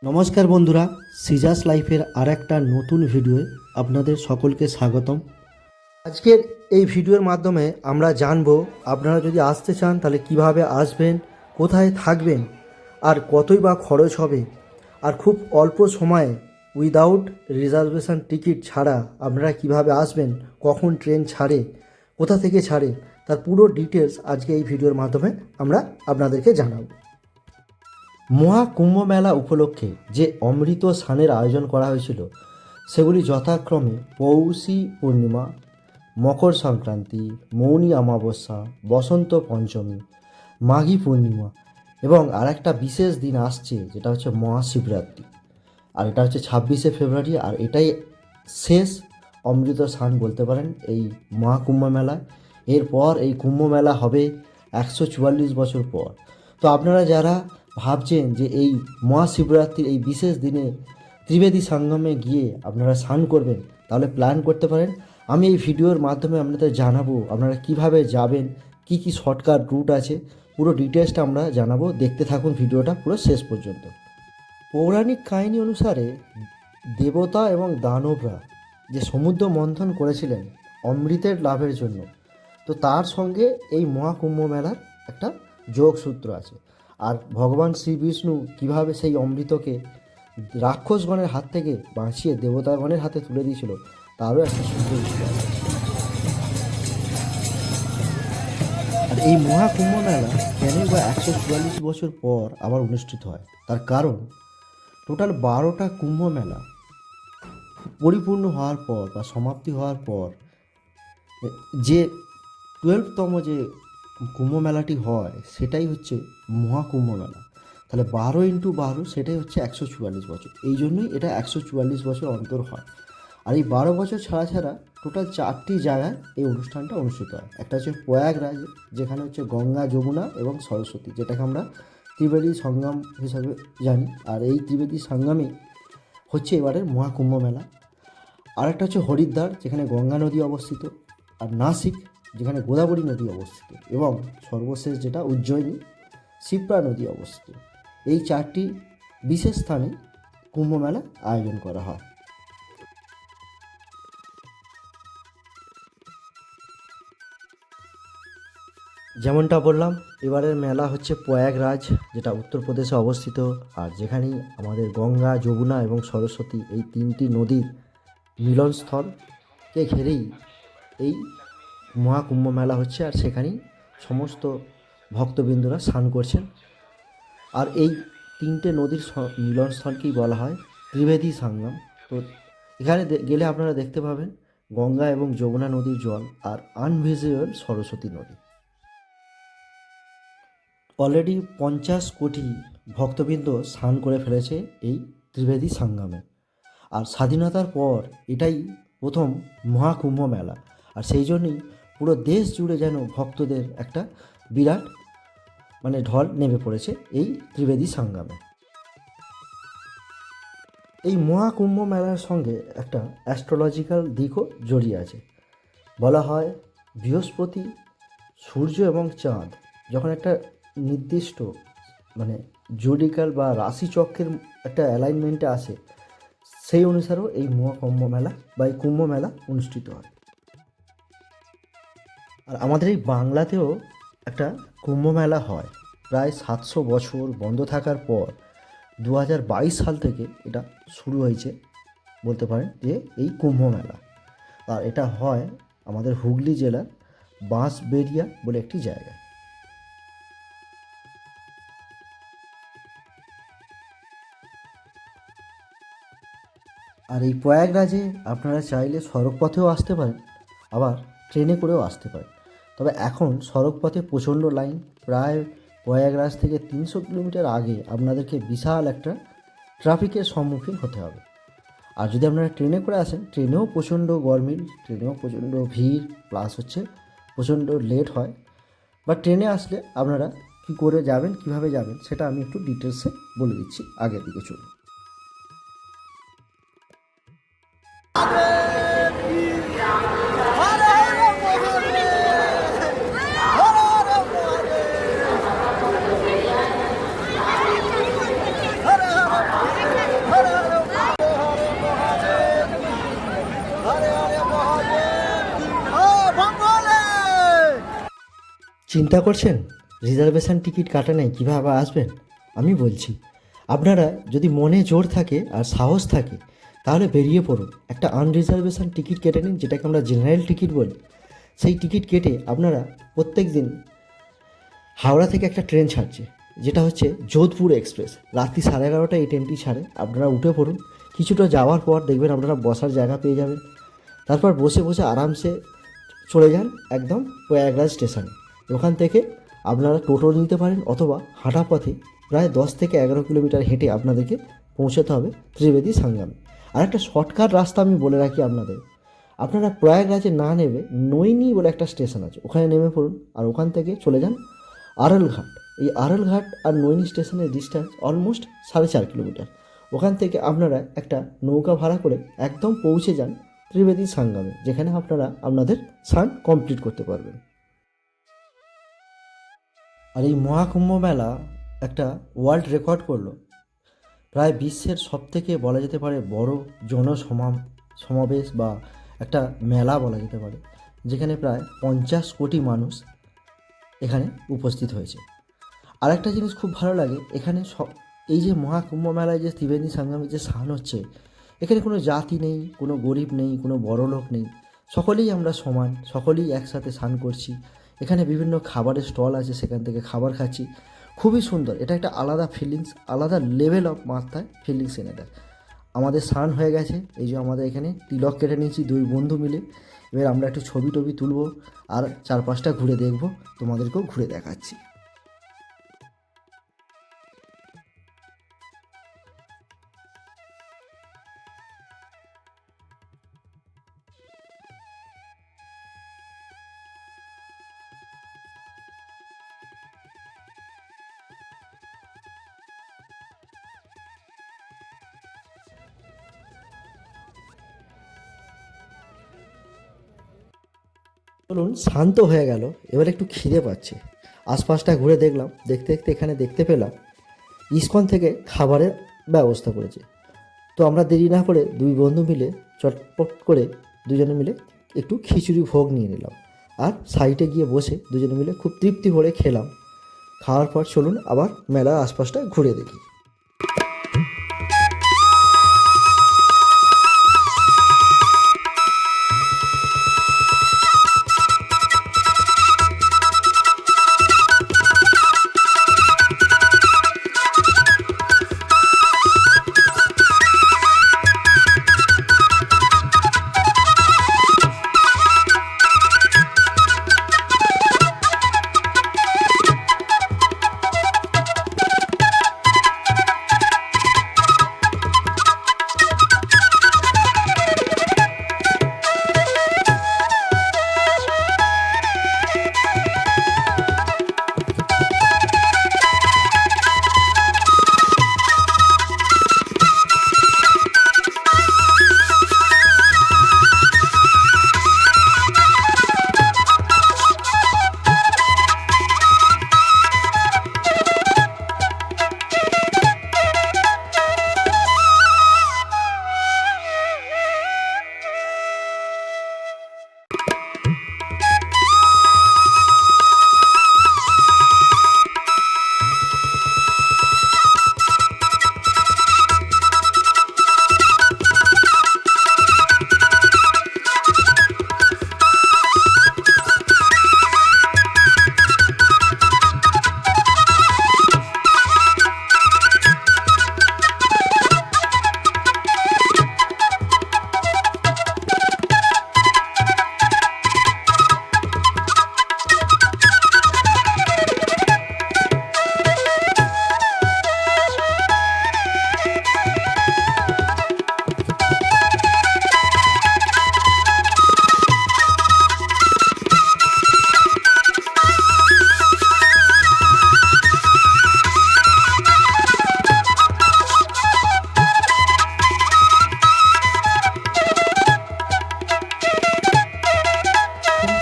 নমস্কার বন্ধুরা, সিজাস লাইফের আর একটা নতুন ভিডিওয়ে আপনাদের সকলকে স্বাগতম। আজকের এই ভিডিওর মাধ্যমে আমরা জানবো আপনারা যদি আসতে চান তাহলে কিভাবে আসবেন, কোথায় থাকবেন, আর কতই বা খরচ হবে, আর খুব অল্প সময়ে উইদাউট রিজার্ভেশন টিকিট ছাড়া আপনারা কিভাবে আসবেন, কখন ট্রেন ছাড়ে, কোথা থেকে ছাড়ে, তার পুরো ডিটেলস আজকে এই ভিডিওর মাধ্যমে আমরা আপনাদেরকে জানাবো। মহাকুম্ভ মেলা উপলক্ষে যে অমৃত স্নানের আয়োজন করা হয়েছিল সেগুলি যথাক্রমে পৌষী পূর্ণিমা, মকর সংক্রান্তি, মৌনী অমাবস্যা, বসন্ত পঞ্চমী, মাঘী পূর্ণিমা এবং আরেকটা বিশেষ দিন আসছে যেটা হচ্ছে মহাশিবরাত্রি। আর এটা হচ্ছে 26শে ফেব্রুয়ারি, আর এটাই শেষ অমৃত স্নান বলতে পারেন এই মহাকুম্ভ মেলা। এরপর এই কুম্ভ মেলা হবে 144 বছর পর। তো আপনারা যারা ভাবছেন যে এই মহাশিবরাত্রির এই বিশেষ দিনে ত্রিবেদী সঙ্গমে গিয়ে আপনারা স্নান করবেন, তাহলে প্ল্যান করতে পারেন। আমি এই ভিডিওর মাধ্যমে আপনাদের জানাবো আপনারা কিভাবে যাবেন, কি কি শর্টকাট রুট আছে, পুরো ডিটেলসটা আমরা জানাবো। দেখতে থাকুন ভিডিওটা পুরো শেষ পর্যন্ত। পৌরাণিক কাহিনী অনুসারে দেবতা এবং দানবরা যে সমুদ্র মন্থন করেছিলেন অমৃতের লাভের জন্য, তো তার সঙ্গে এই মহাকুম্ভ মেলার একটা যোগসূত্র আছে। আর ভগবান শ্রী বিষ্ণু কীভাবে সেই অমৃতকে রাক্ষসগণের হাত থেকে বাঁচিয়ে দেবতাগণের হাতে তুলে দিয়েছিল তারও একটা সুন্দর ইতিহাস আছে। আর এই মহাকুম্ভ মেলা কেনই বা 144 বছর পর আবার অনুষ্ঠিত হয়, তার কারণ টোটাল 12টা কুম্ভ মেলা পরিপূর্ণ হওয়ার পর বা সমাপ্তি হওয়ার পর যে 12তম যে কুম্ভ মেলাটি হয় সেটাই হচ্ছে মহাকুম্ভ মেলা। তাহলে 12 × 12 সেটাই হচ্ছে 144 বছর। এই জন্যই এটা 144 বছর অন্তর হয়। আর এই 12 বছর ছাড়া ছাড়া টোটাল 4টি জায়গায় এই অনুষ্ঠানটা অনুষ্ঠিত হয়। একটা হচ্ছে প্রয়াগরাজ, যেখানে হচ্ছে গঙ্গা, যমুনা এবং সরস্বতী, যেটাকে আমরা ত্রিবেদী সঙ্গম হিসাবে জানি। আর এই ত্রিবেদী সঙ্গমে হচ্ছে এবারের মহাকুম্ভ মেলা। আরেকটা হচ্ছে হরিদ্বার, যেখানে গঙ্গা নদী অবস্থিত, আর নাসিক, যেখানে গোদাবরী নদী অবস্থিত, এবং সর্বশেষ যেটা উজ্জয়িনী, শিপ্রা নদী অবস্থিত। এই 4টি বিশেষ স্থানে কুম্ভ মেলা আয়োজন করা হয়। যেমনটা বললাম, এবারের মেলা হচ্ছে প্রয়াগরাজ, যেটা উত্তরপ্রদেশে অবস্থিত, আর যেখানেই আমাদের গঙ্গা, যমুনা এবং সরস্বতী এই 3টি নদীর মিলনস্থলকে ঘিরেই এই মহাকুম্ভ মেলা হচ্ছে। আর সেখানেই সমস্ত ভক্তবৃন্দরা স্নান করছেন। আর এই 3টে নদীর মিলনস্থলকেই বলা হয় ত্রিবেদী সঙ্গম। তো এখানে গেলে আপনারা দেখতে পাবেন গঙ্গা এবং যমুনা নদীর জল আর আনভিজিবল সরস্বতী নদী। অলরেডি 50 কোটি ভক্তবৃন্দ স্নান করে ফেলেছে এই ত্রিবেদী সঙ্গমে। আর স্বাধীনতার পর এটাই প্রথম মহাকুম্ভ মেলা। আর সেই জন্যই পুরো দেশ জুড়ে যেন ভক্তদের একটা বিরাট ঢল নেমে পড়েছে এই ত্রিবেদী সঙ্গমে। এই মহাকুম্ভ মেলার সঙ্গে একটা অ্যাস্ট্রোলজিক্যাল দিকও জড়িয়ে আছে। বলা হয় বৃহস্পতি, সূর্য এবং চাঁদ যখন একটা নির্দিষ্ট জোডিক্যাল বা রাশিচক্রের একটা অ্যালাইনমেন্টে আসে, সেই অনুসারেও এই মহাকুম্ভ মেলা বা এই কুম্ভ মেলা অনুষ্ঠিত হয়। আর আমাদের এই বাংলাতেও একটা কুম্ভ মেলা হয় প্রায় 700 বছর বন্ধ থাকার পর 2022 সাল থেকে এটা শুরু হয়েছে বলতে পারেন যে এই কুম্ভ মেলা। আর এটা হয় আমাদের হুগলি জেলার বাঁশবেড়িয়া বলে একটি জায়গায়। আর এই প্রয়াগরাজে আপনারা চাইলে সড়ক পথেও আসতে পারেন, আবার ট্রেনে করেও আসতে পারেন। তবে এখন সড়ক পথে প্রচণ্ড লাইন, প্রায় প্রয়াগরাজ থেকে 300 কিলোমিটার আগে আপনাদেরকে বিশাল একটা ট্রাফিকের সম্মুখীন হতে হবে। আর যদি আপনারা ট্রেনে করে আসেন, ট্রেনেও প্রচণ্ড গরমিল, ট্রেনেও প্রচণ্ড ভিড়, প্লাস হচ্ছে প্রচণ্ড লেট হয়। বা ট্রেনে আসলে আপনারা কী করে যাবেন, কিভাবে যাবেন, সেটা আমি একটু ডিটেলসে বলে দিচ্ছি। আগের দিকে চলুন। চিন্তা করছেন রিজার্ভেশন টিকিট কাটা নেই কীভাবে আসবেন? আমি বলছি, আপনারা যদি মনে জোর থাকে আর সাহস থাকে তাহলে বেরিয়ে পড়ুন। একটা আনরিজার্ভেশন টিকিট কেটে নিন, যেটাকে আমরা জেনারেল টিকিট বলি। সেই টিকিট কেটে আপনারা প্রত্যেক দিন হাওড়া থেকে একটা ট্রেন ছাড়ছে, যেটা হচ্ছে যোধপুর এক্সপ্রেস। রাত্রি 11:30টায় এই ট্রেনটি ছাড়ে। আপনারা উঠে পড়ুন। কিছুটা যাওয়ার পর দেখবেন আপনারা বসার জায়গা পেয়ে যাবেন। তারপর বসে বসে আরামসে চলে যান একদম প্রয়াগরাজ স্টেশনে। ওখান থেকে আপনারা টোটো নিতে পারেন, অথবা হাঁটা পথে প্রায় 10 থেকে 11 কিলোমিটার হেঁটে আপনাদেরকে পৌঁছাতে হবে ত্রিবেদী সঙ্গমে। আর একটা শর্টকাট রাস্তা আমি বলে রাখি আপনাদের, আপনারা প্রয়াগরাজে না নেমে নৈনি বলে একটা স্টেশন আছে, ওখানে নেমে পড়ুন। আর ওখান থেকে চলে যান আড়ালঘাট। এই আড়ালঘাট আর নৈনি স্টেশনের ডিস্টেন্স অলমোস্ট 4.5 কিলোমিটার। ওখান থেকে আপনারা একটা নৌকা ভাড়া করে একদম পৌঁছে যান ত্রিবেদী সঙ্গমে, যেখানে আপনারা আপনাদের স্নান কমপ্লিট করতে পারবেন। আর এই মহাকুম্ভ মেলা একটা ওয়ার্ল্ড রেকর্ড করলো। প্রায় বিশ্বের সবথেকে বলা যেতে পারে বড় সমাবেশ বা একটা মেলা বলা যেতে পারে, যেখানে প্রায় 50 কোটি মানুষ এখানে উপস্থিত হয়েছে। আর একটা জিনিস খুব ভালো লাগে, এখানে এই যে মহাকুম্ভ মেলায় যে ত্রিবেদী সঙ্গমে যে স্নান হচ্ছে, এখানে কোনো জাতি নেই, কোনো গরিব নেই, কোনো বড় লোক নেই, সকলেই আমরা সমান, সকলেই একসাথে স্নান করছি। এখানে বিভিন্ন খাবারের স্টল আছে, সেখান থেকে খাবার খাচ্ছি। খুবই সুন্দর, এটা একটা আলাদা ফিলিংস, আলাদা লেভেল অফ মাত্রায় ফিলিংস এনে দেয়। আমাদের স্নান হয়ে গেছে, এই যে আমাদের এখানে তিলক কেটে নিয়েছি 2 বন্ধু মিলে। এবার আমরা একটু ছবি টবি তুলবো আর 4-5টা ঘুরে দেখবো, তোমাদেরকেও ঘুরে দেখাচ্ছি। চলুন, শান্ত হয়ে গেল, এবার একটু খিদে পাচ্ছে। আশপাশটা ঘুরে দেখলাম, দেখতে দেখতে এখানে দেখতে পেলাম ইসকন থেকে খাবারের ব্যবস্থা করেছে। তো আমরা দেরি না করে 2 বন্ধু মিলে চটপট করে দুজনে মিলে একটু খিচুড়ি ভোগ নিয়ে নিলাম, আর সাইডে গিয়ে বসে দুজনে মিলে খুব তৃপ্তি ভরে খেলাম। খাওয়ার পর চলুন আবার মেলার আশপাশটা ঘুরে দেখি।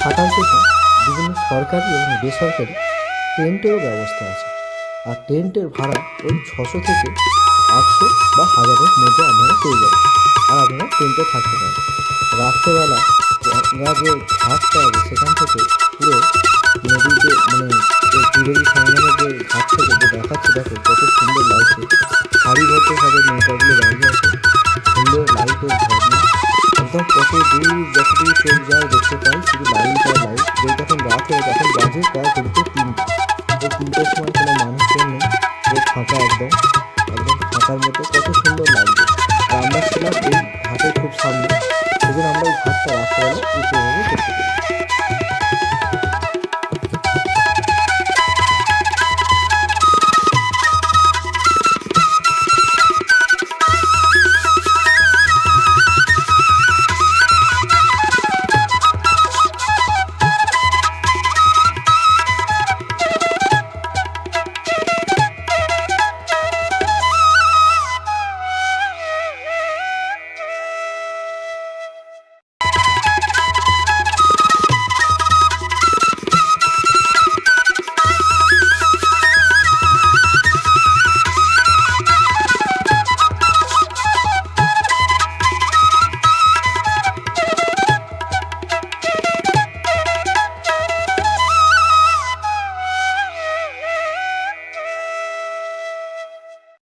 থাকার জন্য বিভিন্ন সরকারি এবং বেসরকারি টেন্টেরও ব্যবস্থা আছে। আর টেন্টের ভাড়া ওই 600 থেকে 800 বা 1000-এর মধ্যে আপনারা পেয়ে যাবেন, আর আপনারা টেন্টে থাকতে পারেন। রাত্রেবেলা গঙ্গা যে ঘাটটা আছে সেখান থেকে পুরো নদীতে মানে এই ত্রিবেণী সঙ্গমের যে ঘাট থেকে যে দেখাচ্ছে, দেখো কত সুন্দর লাগছে। সারিবদ্ধ ভাবে নৌকাগুলো দাঁড়িয়ে আছে, সুন্দর লাইটের ঝর্ণা, একদম কত দূর যতদূর চোখ যায় দেখতে পাই শুধু লাইট আর লাইট। যেই তখন রাত হয়ে তখন বাজে প্রায় ঘুরতে 3টে, এই 3টের সময় কোনো মানুষজন নেই, পুরো ফাঁকা, একদম একদম ফাঁকার মতো, কত সুন্দর লাগছে। আর আমরা ছিলাম এই ঘাটের খুব সামনে, সেজন্য আমরা এই ঘাটটা রাত্রেবেলা উপভোগ করতে পারি।